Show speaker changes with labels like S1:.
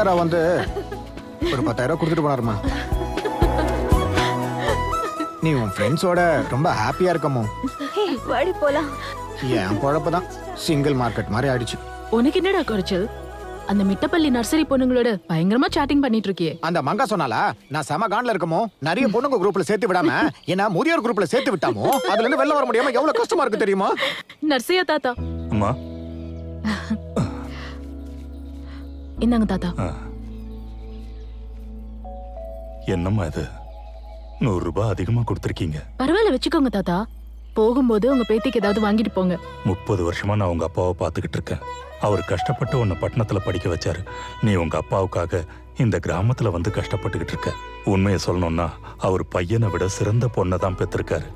S1: கடைக்காரா வந்து ஒரு 10,000 கொடுத்துட்டு போனாருமா. நீ உன் ஃப்ரெண்ட்ஸோட ரொம்ப ஹாப்பியா இருக்கமோ?
S2: வாடி போலாம்.
S1: என் பொழப்பதான் சிங்கிள் மார்க்கெட் மாதிரி ஆயிடுச்சு.
S3: உனக்கு என்னடா குறைச்சல்? அந்த மிட்டப்பள்ளி நர்சரி பொண்ணுங்களோட பயங்கரமா சாட்டிங் பண்ணிட்டு இருக்கியே.
S1: அந்த மங்கா சொன்னாலா நான் செம கான்ல இருக்கமோ, நிறைய பொண்ணுங்க குரூப்ல சேர்த்து விடாம என்ன முதியோர் குரூப்ல சேர்த்து விட்டாமோ, அதுல இருந்து வெளில வர முடியாம எவ்வளவு கஷ்டமா இருக்கு தெரியுமா?
S3: நர்சரியா தாத்தா?
S4: அம்மா
S3: இந்தாங்க தாத்தா.
S4: என்னம்மா இது 100 ரூபாய் அதிகமா கொடுத்துருக்கீங்க.
S3: பரவாயில்ல வச்சுக்கோங்க தாத்தா. போகும்போது உங்க பேத்திக்கு ஏதாவது வாங்கிட்டு போங்க.
S4: 30 வருஷமா நான் உங்க அப்பாவை பார்த்துக்கிட்டு இருக்கேன். அவர் கஷ்டப்பட்டு உன்னை பட்டணத்துல படிக்க வச்சாரு. நீ உங்க அப்பாவுக்காக இந்த கிராமத்துல வந்து கஷ்டப்பட்டுக்கிட்டு இருக்க. உண்மையை சொல்லணும்னா அவர் பையனை விட சிறந்த பொண்ணை தான் பெற்றிருக்காரு.